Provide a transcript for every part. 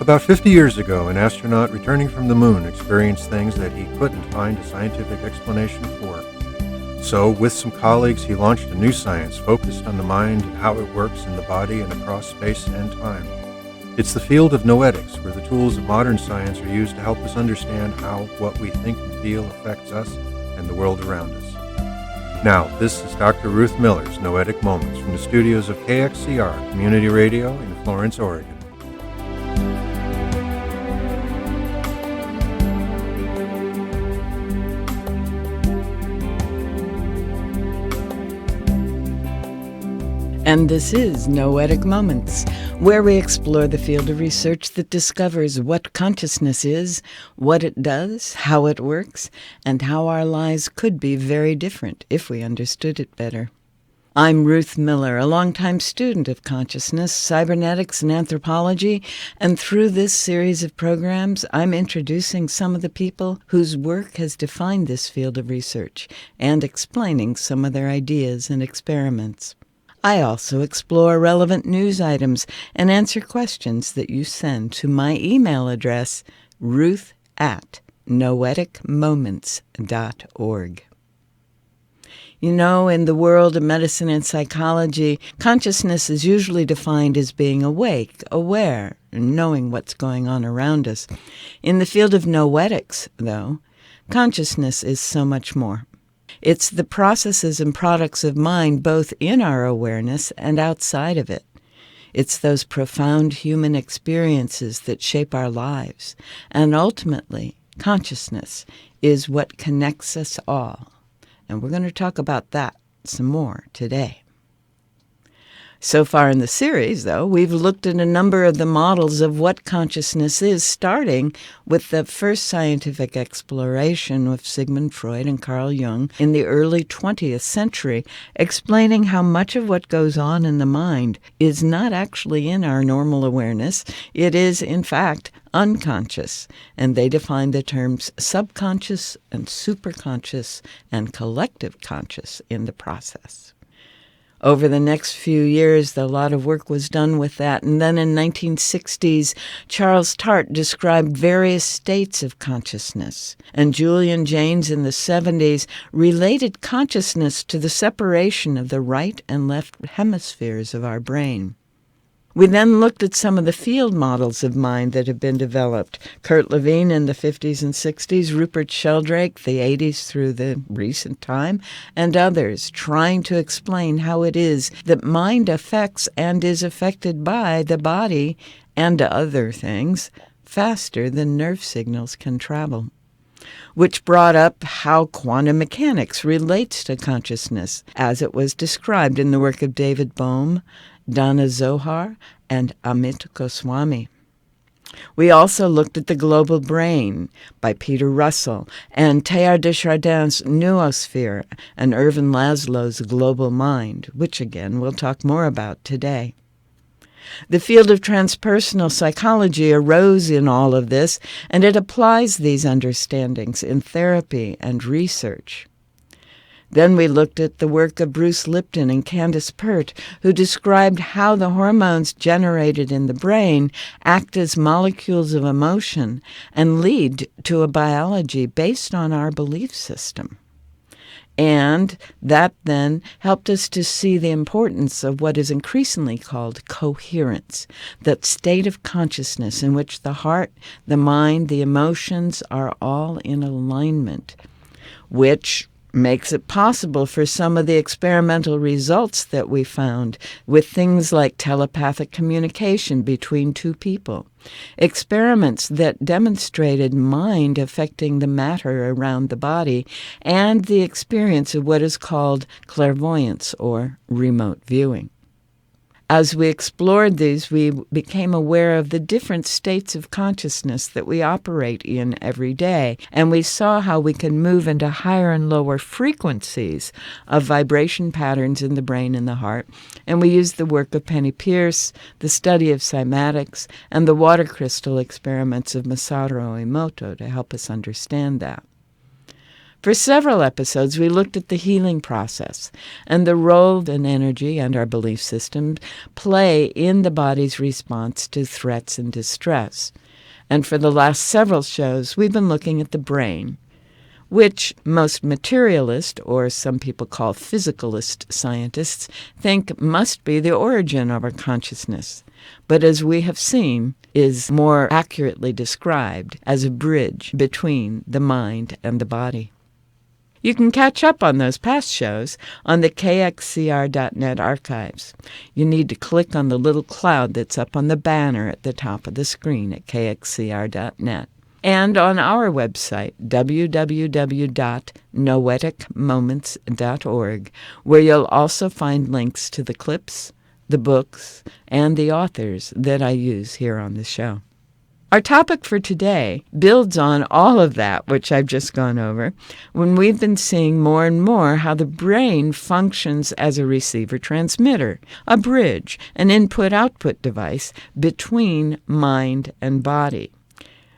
About 50 years ago, an astronaut returning from the moon experienced things that he couldn't find a scientific explanation for. So, with some colleagues, he launched a new science focused on the mind and how it works in the body and across space and time. It's the field of Noetics, where the tools of modern science are used to help us understand how what we think and feel affects us and the world around us. Now, this is Dr. Ruth Miller's Noetic Moments from the studios of KXCR Community Radio in Florence, Oregon. And this is Noetic Moments, where we explore the field of research that discovers what consciousness is, what it does, how it works, and how our lives could be very different if we understood it better. I'm Ruth Miller, a longtime student of consciousness, cybernetics, and anthropology, and through this series of programs, I'm introducing some of the people whose work has defined this field of research and explaining some of their ideas and experiments. I also explore relevant news items and answer questions that you send to my email address, ruth@noeticmoments.org. You know, in the world of medicine and psychology, consciousness is usually defined as being awake, aware, and knowing what's going on around us. In the field of noetics, though, consciousness is so much more. It's the processes and products of mind both in our awareness and outside of it. It's those profound human experiences that shape our lives. And ultimately, consciousness is what connects us all. And we're going to talk about that some more today. So far in the series, though, we've looked at a number of the models of what consciousness is, starting with the first scientific exploration of Sigmund Freud and Carl Jung in the early 20th century, explaining how much of what goes on in the mind is not actually in our normal awareness. It is, in fact, unconscious, and they define the terms subconscious and superconscious and collective conscious in the process. Over the next few years, a lot of work was done with that. And then in 1960s, Charles Tart described various states of consciousness. And Julian Jaynes in the 70s related consciousness to the separation of the right and left hemispheres of our brain. We then looked at some of the field models of mind that have been developed. Kurt Lewin in the 50s and 60s, Rupert Sheldrake, the 80s through the recent time, and others, trying to explain how it is that mind affects and is affected by the body and other things faster than nerve signals can travel. Which brought up how quantum mechanics relates to consciousness, as it was described in the work of David Bohm, Dana Zohar, and Amit Goswami. We also looked at the global brain by Peter Russell and Teilhard de Chardin's noosphere and Ervin Laszlo's global mind, which again we'll talk more about today. The field of transpersonal psychology arose in all of this, and it applies these understandings in therapy and research. Then we looked at the work of Bruce Lipton and Candace Pert, who described how the hormones generated in the brain act as molecules of emotion and lead to a biology based on our belief system. And that then helped us to see the importance of what is increasingly called coherence, that state of consciousness in which the heart, the mind, the emotions are all in alignment, which makes it possible for some of the experimental results that we found with things like telepathic communication between two people, experiments that demonstrated mind affecting the matter around the body, and the experience of what is called clairvoyance or remote viewing. As we explored these, we became aware of the different states of consciousness that we operate in every day, and we saw how we can move into higher and lower frequencies of vibration patterns in the brain and the heart. And we used the work of Penny Pierce, the study of cymatics, and the water crystal experiments of Masaru Emoto to help us understand that. For several episodes, we looked at the healing process and the role that energy and our belief systems play in the body's response to threats and distress. And for the last several shows, we've been looking at the brain, which most materialist, or some people call physicalist scientists, think must be the origin of our consciousness, but as we have seen, is more accurately described as a bridge between the mind and the body. You can catch up on those past shows on the KXCR.net archives. You need to click on the little cloud that's up on the banner at the top of the screen at KXCR.net. And on our website, www.noeticmoments.org, where you'll also find links to the clips, the books, and the authors that I use here on the show. Our topic for today builds on all of that, which I've just gone over, when we've been seeing more and more how the brain functions as a receiver-transmitter, a bridge, an input-output device between mind and body.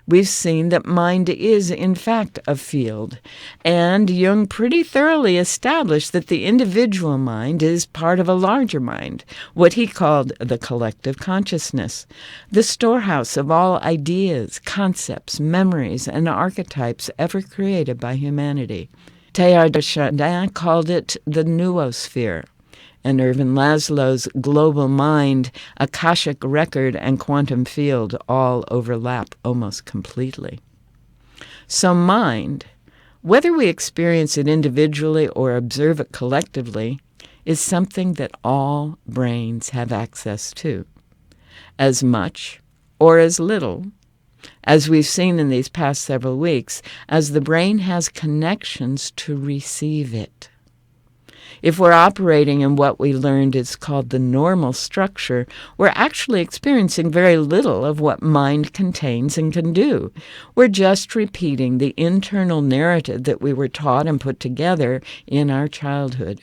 We've seen that mind is, in fact, a field, and Jung pretty thoroughly established that the individual mind is part of a larger mind, what he called the collective consciousness, the storehouse of all ideas, concepts, memories, and archetypes ever created by humanity. Teilhard de Chardin called it the noosphere. And Ervin Laszlo's global mind, Akashic record, and quantum field all overlap almost completely. So mind, whether we experience it individually or observe it collectively, is something that all brains have access to, as much or as little, as we've seen in these past several weeks, as the brain has connections to receive it. If we're operating in what we learned is called the normal structure, we're actually experiencing very little of what mind contains and can do. We're just repeating the internal narrative that we were taught and put together in our childhood.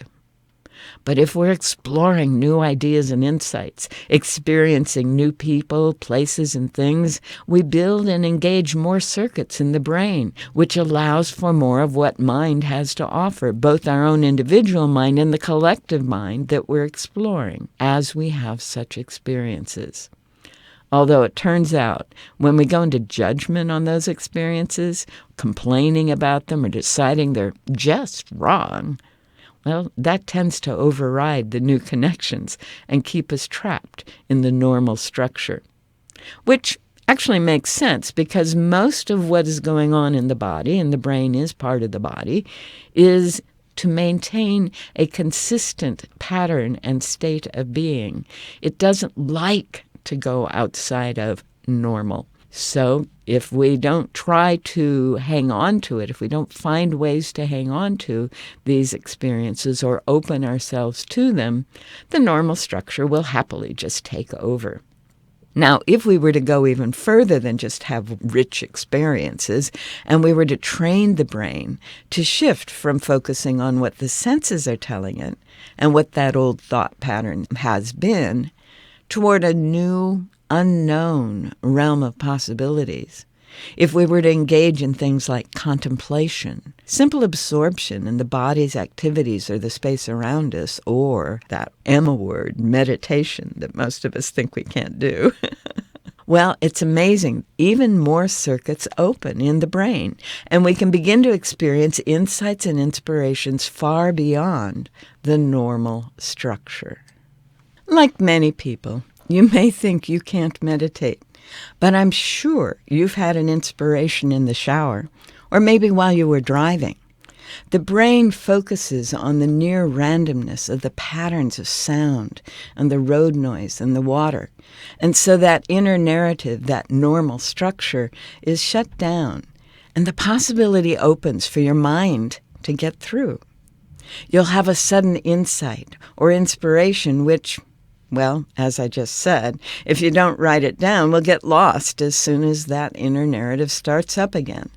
But if we're exploring new ideas and insights, experiencing new people, places, and things, we build and engage more circuits in the brain, which allows for more of what mind has to offer, both our own individual mind and the collective mind that we're exploring as we have such experiences. Although it turns out, when we go into judgment on those experiences, complaining about them or deciding they're just wrong, well, that tends to override the new connections and keep us trapped in the normal structure, which actually makes sense because most of what is going on in the body, and the brain is part of the body, is to maintain a consistent pattern and state of being. It doesn't like to go outside of normal. So if we don't try to hang on to it, if we don't find ways to hang on to these experiences or open ourselves to them, the normal structure will happily just take over. Now, if we were to go even further than just have rich experiences, and we were to train the brain to shift from focusing on what the senses are telling it and what that old thought pattern has been, toward a new, unknown realm of possibilities. If we were to engage in things like contemplation, simple absorption in the body's activities or the space around us, or that Emma word, meditation, that most of us think we can't do, well, it's amazing. Even more circuits open in the brain, and we can begin to experience insights and inspirations far beyond the normal structure. Like many people, you may think you can't meditate, but I'm sure you've had an inspiration in the shower, or maybe while you were driving. The brain focuses on the near randomness of the patterns of sound and the road noise and the water, and so that inner narrative, that normal structure, is shut down, and the possibility opens for your mind to get through. You'll have a sudden insight or inspiration which, well, as I just said, if you don't write it down, will get lost as soon as that inner narrative starts up again.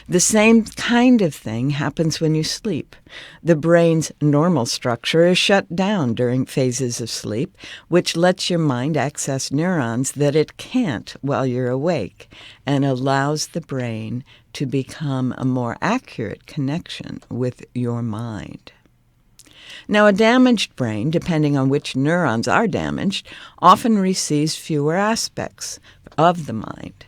The same kind of thing happens when you sleep. The brain's normal structure is shut down during phases of sleep, which lets your mind access neurons that it can't while you're awake, and allows the brain to become a more accurate connection with your mind. Now, a damaged brain, depending on which neurons are damaged, often receives fewer aspects of the mind.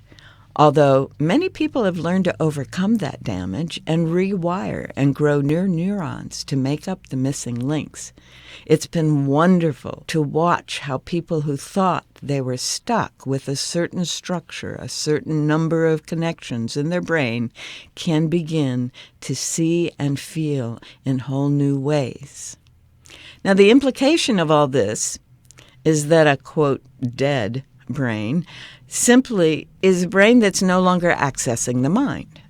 Although many people have learned to overcome that damage and rewire and grow new neurons to make up the missing links. It's been wonderful to watch how people who thought they were stuck with a certain structure, a certain number of connections in their brain, can begin to see and feel in whole new ways. Now, the implication of all this is that a, quote, dead brain simply is a brain that's no longer accessing the mind.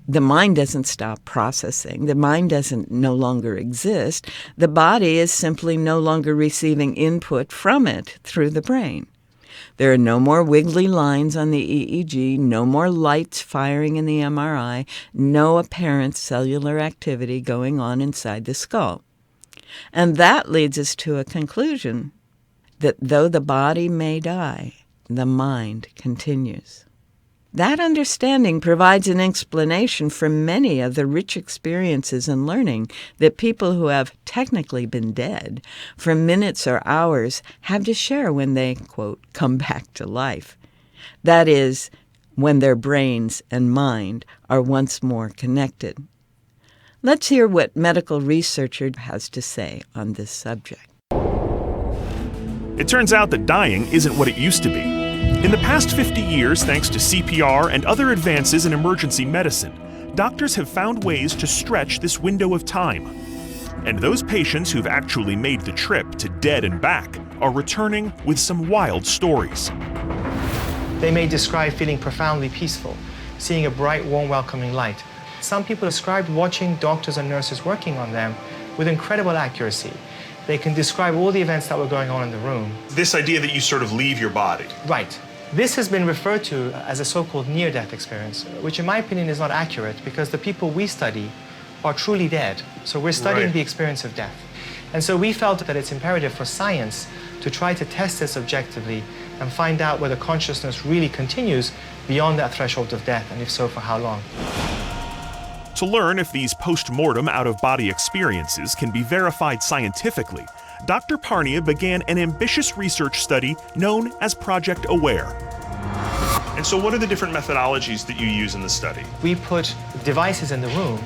The mind doesn't stop processing. The mind doesn't no longer exist. The body is simply no longer receiving input from it through the brain. There are no more wiggly lines on the EEG, no more lights firing in the MRI, no apparent cellular activity going on inside the skull. And that leads us to a conclusion that though the body may die, the mind continues. That understanding provides an explanation for many of the rich experiences and learning that people who have technically been dead for minutes or hours have to share when they, quote, come back to life. That is, when their brains and mind are once more connected. Let's hear what medical researcher has to say on this subject. It turns out that dying isn't what it used to be. In the past 50 years, thanks to CPR and other advances in emergency medicine, doctors have found ways to stretch this window of time. And those patients who've actually made the trip to dead and back are returning with some wild stories. They may describe feeling profoundly peaceful, seeing a bright, warm, welcoming light. Some people described watching doctors and nurses working on them with incredible accuracy. They can describe all the events that were going on in the room. This idea that you sort of leave your body. Right. This has been referred to as a so-called near-death experience, which in my opinion is not accurate because the people we study are truly dead. So we're studying the experience of death. And so we felt that it's imperative for science to try to test this objectively and find out whether consciousness really continues beyond that threshold of death, and if so, for how long. To learn if these post-mortem out-of-body experiences can be verified scientifically, Dr. Parnia began an ambitious research study known as Project AWARE. And so what are the different methodologies that you use in the study? We put devices in the room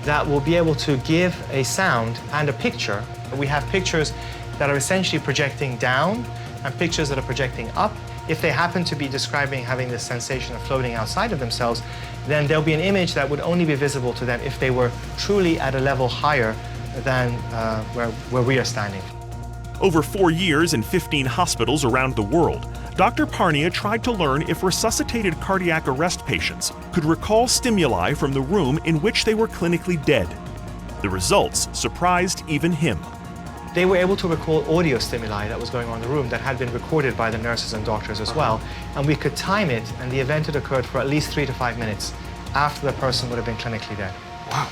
that will be able to give a sound and a picture. We have pictures that are essentially projecting down and pictures that are projecting up. If they happen to be describing having this sensation of floating outside of themselves, then there'll be an image that would only be visible to them if they were truly at a level higher than where we are standing. Over 4 years in 15 hospitals around the world, Dr. Parnia tried to learn if resuscitated cardiac arrest patients could recall stimuli from the room in which they were clinically dead. The results surprised even him. They were able to recall audio stimuli that was going on in the room that had been recorded by the nurses and doctors as well, and we could time it, and the event had occurred for at least 3 to 5 minutes after the person would have been clinically dead. Wow.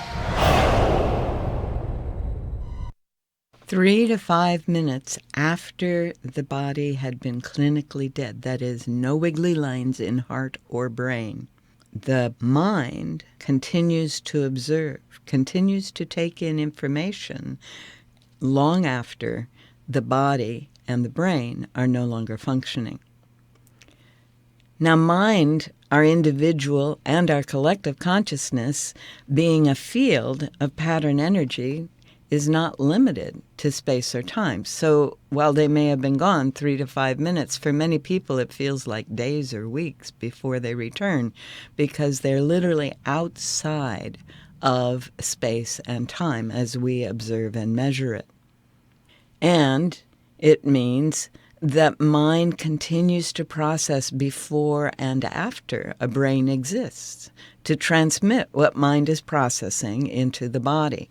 3 to 5 minutes after the body had been clinically dead, that is, no wiggly lines in heart or brain, the mind continues to observe, continues to take in information long after the body and the brain are no longer functioning. Now, mind, our individual and our collective consciousness, being a field of pattern energy, is not limited to space or time. So while they may have been gone 3 to 5 minutes, for many people it feels like days or weeks before they return because they're literally outside of space and time as we observe and measure it. And it means that mind continues to process before and after a brain exists to transmit what mind is processing into the body.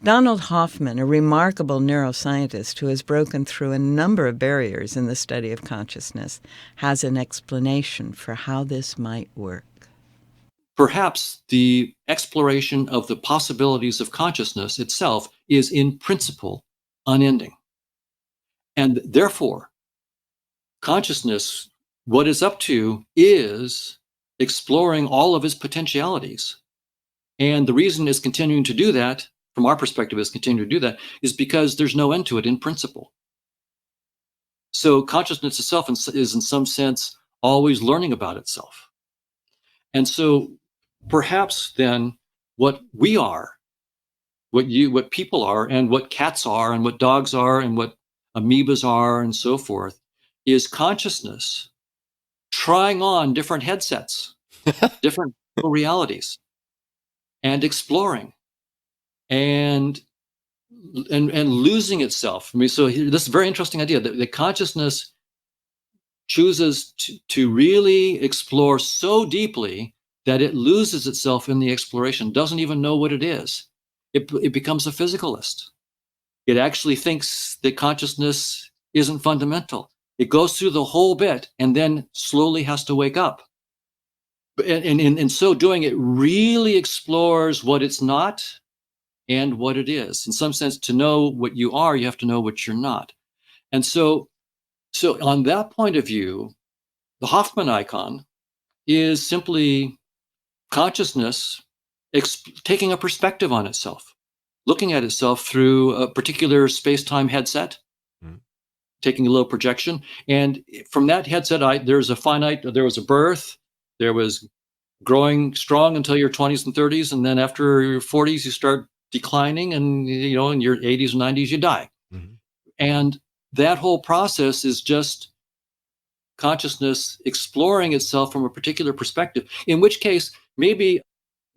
Donald Hoffman, a remarkable neuroscientist who has broken through a number of barriers in the study of consciousness, has an explanation for how this might work. Perhaps the exploration of the possibilities of consciousness itself is in principle unending. And therefore, consciousness, what is up to is exploring all of his potentialities. And the reason it's continuing to do that, from our perspective, is continuing to do that, is because there's no end to it in principle. So consciousness itself is in some sense always learning about itself. And so perhaps then what we are, what people are, and what cats are, and what dogs are, and what amoebas are, and so forth, is consciousness trying on different headsets, different realities, and exploring and losing itself. I mean, so this is a very interesting idea that the consciousness chooses to really explore so deeply that it loses itself in the exploration, doesn't even know what it is. It becomes a physicalist. It actually thinks that consciousness isn't fundamental. It goes through the whole bit and then slowly has to wake up. And in so doing, it really explores what it's not and what it is. In some sense, to know what you are, you have to know what you're not. And so on that point of view, the Hoffman icon is simply consciousness taking a perspective on itself, looking at itself through a particular space-time headset, taking a little projection. And from that headset, there was a birth, there was growing strong until your 20s and 30s, and then after your 40s, you start declining, and in your 80s and 90s, you die. Mm-hmm. And that whole process is just consciousness exploring itself from a particular perspective, in which case maybe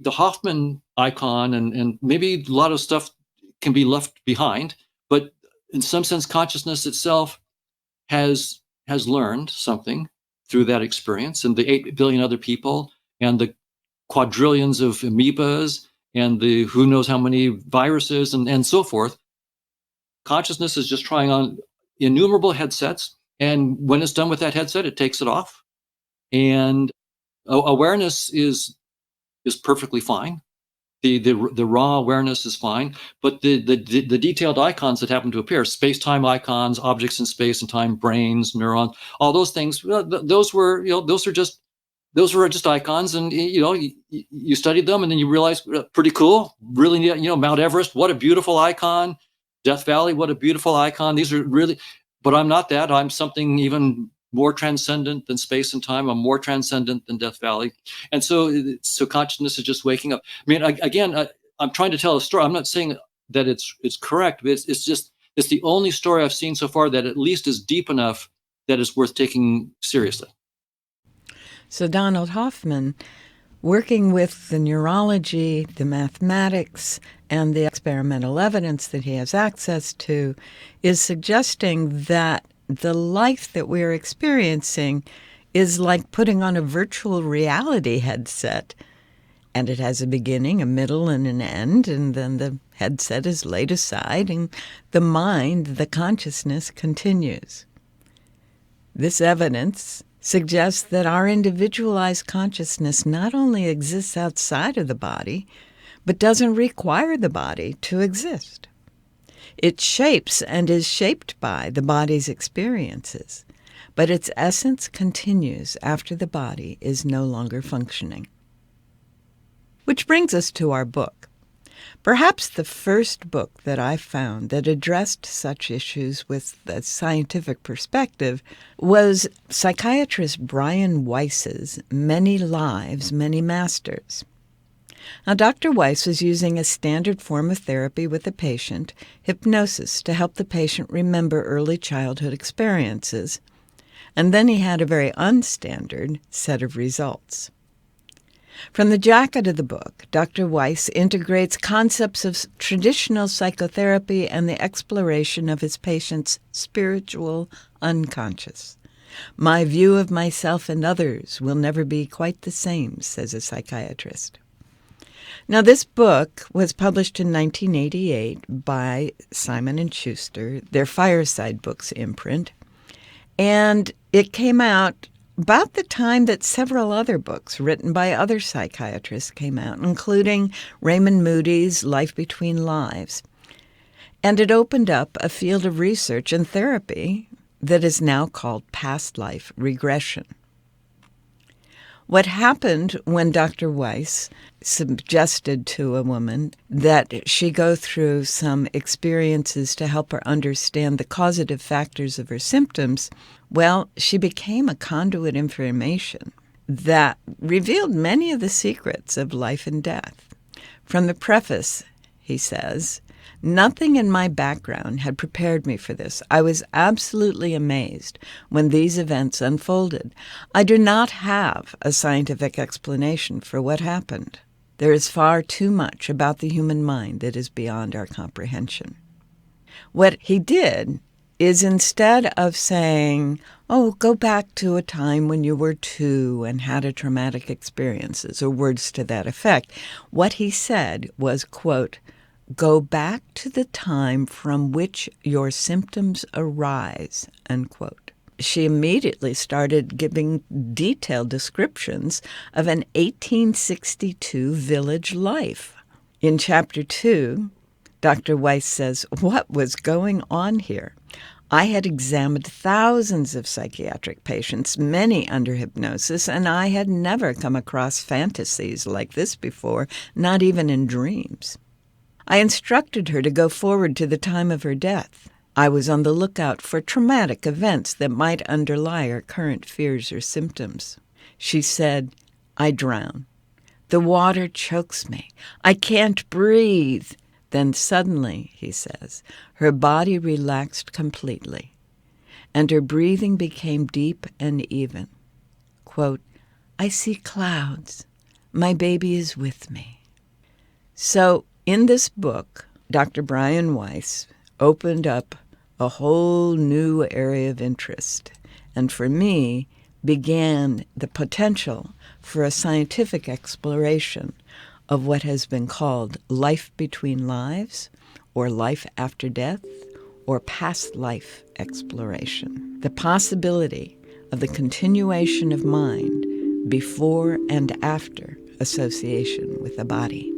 the Hoffman icon and maybe a lot of stuff can be left behind, but in some sense, consciousness itself has learned something through that experience, and the 8 billion other people, and the quadrillions of amoebas, and the who knows how many viruses, and so forth. Consciousness is just trying on innumerable headsets, and when it's done with that headset, it takes it off. And awareness is perfectly fine. The raw awareness is fine, but the detailed icons that happen to appear, space-time icons, objects in space and time, brains, neurons, all those things, those were just icons, and you studied them, and then you realize pretty cool, really neat. Mount Everest, what a beautiful icon. Death Valley, what a beautiful icon. These are really, but I'm not that. I'm something even more transcendent than space and time. I'm more transcendent than Death Valley. And so consciousness is just waking up. I mean, I'm trying to tell a story. I'm not saying that it's correct, but it's the only story I've seen so far that at least is deep enough that is worth taking seriously. So Donald Hoffman, working with the neurology, the mathematics, and the experimental evidence that he has access to, is suggesting that the life that we're experiencing is like putting on a virtual reality headset, and it has a beginning, a middle, and an end, and then the headset is laid aside, and the mind, the consciousness, continues. This evidence suggests that our individualized consciousness not only exists outside of the body, but doesn't require the body to exist. It shapes and is shaped by the body's experiences, but its essence continues after the body is no longer functioning. Which brings us to our book. Perhaps the first book that I found that addressed such issues with a scientific perspective was psychiatrist Brian Weiss's Many Lives, Many Masters. Now, Dr. Weiss was using a standard form of therapy with the patient, hypnosis, to help the patient remember early childhood experiences, and then he had a very unstandard set of results. From the jacket of the book, Dr. Weiss integrates concepts of traditional psychotherapy and the exploration of his patient's spiritual unconscious. My view of myself and others will never be quite the same, says a psychiatrist. Now, this book was published in 1988 by Simon & Schuster, their Fireside Books imprint, and it came out about the time that several other books written by other psychiatrists came out, including Raymond Moody's Life Between Lives. And it opened up a field of research and therapy that is now called past life regression. What happened when Dr. Weiss suggested to a woman that she go through some experiences to help her understand the causative factors of her symptoms, well, she became a conduit of information that revealed many of the secrets of life and death. From the preface, he says, "Nothing in my background had prepared me for this. I was absolutely amazed when these events unfolded. I do not have a scientific explanation for what happened. There is far too much about the human mind that is beyond our comprehension." What he did is, instead of saying, "Oh, go back to a time when you were 2 and had a traumatic experiences," or words to that effect, what he said was, quote, "Go back to the time from which your symptoms arise," unquote. She immediately started giving detailed descriptions of an 1862 village life. In Chapter 2, Dr. Weiss says, "What was going on here? I had examined thousands of psychiatric patients, many under hypnosis, and I had never come across fantasies like this before, not even in dreams. I instructed her to go forward to the time of her death. I was on the lookout for traumatic events that might underlie her current fears or symptoms. She said, 'I drown. The water chokes me. I can't breathe.' Then suddenly," he says, "her body relaxed completely, and her breathing became deep and even. Quote, 'I see clouds. My baby is with me.'" So in this book, Dr. Brian Weiss opened up a whole new area of interest, and for me, began the potential for a scientific exploration of what has been called life between lives, or life after death, or past life exploration. The possibility of the continuation of mind before and after association with the body.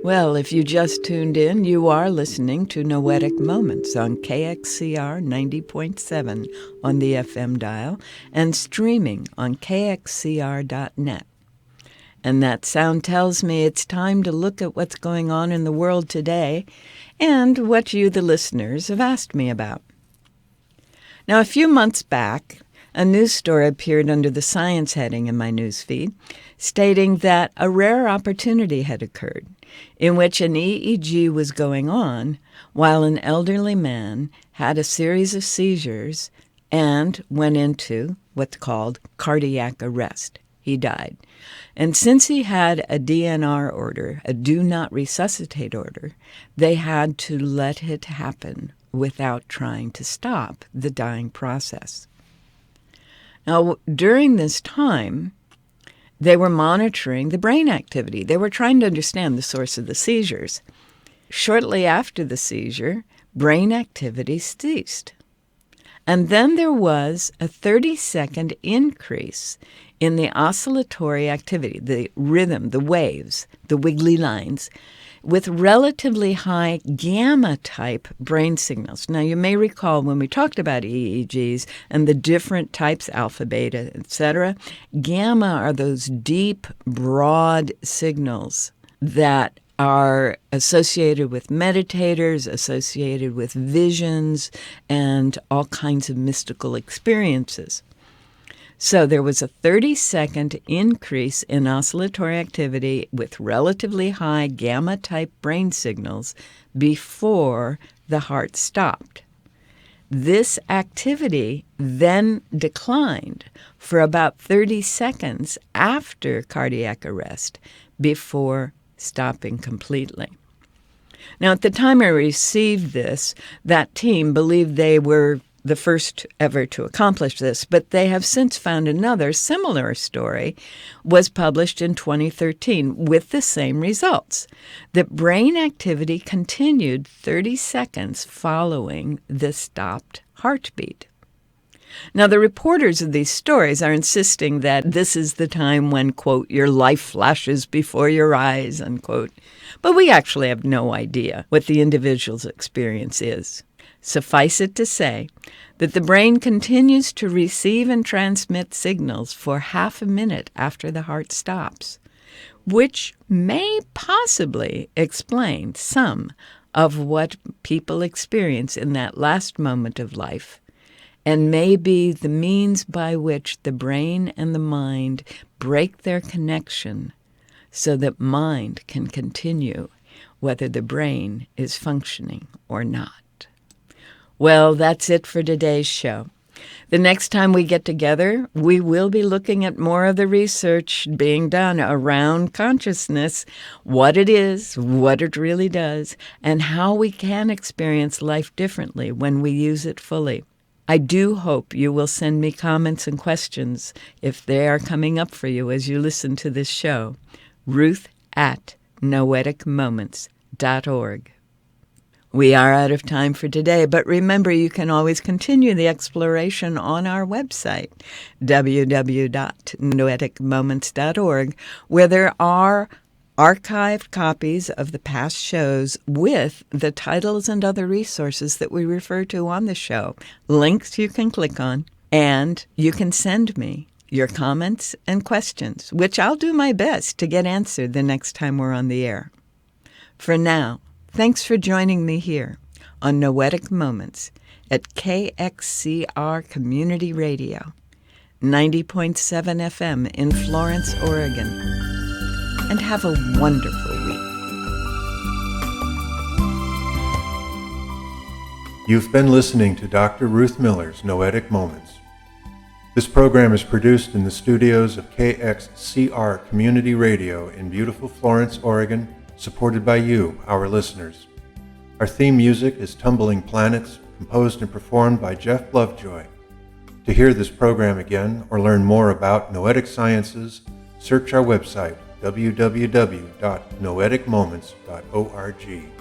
Well, if you just tuned in, you are listening to Noetic Moments on KXCR 90.7 on the FM dial and streaming on KXCR.net. And that sound tells me it's time to look at what's going on in the world today and what you, the listeners, have asked me about. Now, a few months back, a news story appeared under the science heading in my newsfeed, stating that a rare opportunity had occurred in which an EEG was going on while an elderly man had a series of seizures and went into what's called cardiac arrest. He died. And since he had a DNR order, a do not resuscitate order, they had to let it happen without trying to stop the dying process. Now, during this time, they were monitoring the brain activity. They were trying to understand the source of the seizures. Shortly after the seizure, brain activity ceased. And then there was a 30-second increase in the oscillatory activity, the rhythm, the waves, the wiggly lines, with relatively high gamma-type brain signals. Now, you may recall when we talked about EEGs and the different types, alpha, beta, etc., gamma are those deep, broad signals that are associated with meditators, associated with visions, and all kinds of mystical experiences. So there was a 30-second increase in oscillatory activity with relatively high gamma-type brain signals before the heart stopped. This activity then declined for about 30 seconds after cardiac arrest before stopping completely. Now, at the time I received this, that team believed they were the first ever to accomplish this, but they have since found another similar story was published in 2013 with the same results. That brain activity continued 30 seconds following the stopped heartbeat. Now, the reporters of these stories are insisting that this is the time when, quote, your life flashes before your eyes, unquote. But we actually have no idea what the individual's experience is. Suffice it to say that the brain continues to receive and transmit signals for half a minute after the heart stops, which may possibly explain some of what people experience in that last moment of life, and may be the means by which the brain and the mind break their connection so that mind can continue whether the brain is functioning or not. Well, that's it for today's show. The next time we get together, we will be looking at more of the research being done around consciousness, what it is, what it really does, and how we can experience life differently when we use it fully. I do hope you will send me comments and questions if they are coming up for you as you listen to this show. Ruth@noeticmoments.org. We are out of time for today, but remember you can always continue the exploration on our website, www.noeticmoments.org, where there are archived copies of the past shows with the titles and other resources that we refer to on the show, links you can click on, and you can send me your comments and questions, which I'll do my best to get answered the next time we're on the air. For now, thanks for joining me here on Noetic Moments at KXCR Community Radio, 90.7 FM in Florence, Oregon. And have a wonderful week. You've been listening to Dr. Ruth Miller's Noetic Moments. This program is produced in the studios of KXCR Community Radio in beautiful Florence, Oregon, supported by you, our listeners. Our theme music is Tumbling Planets, composed and performed by Jeff Lovejoy. To hear this program again or learn more about Noetic Sciences, search our website, www.noeticmoments.org.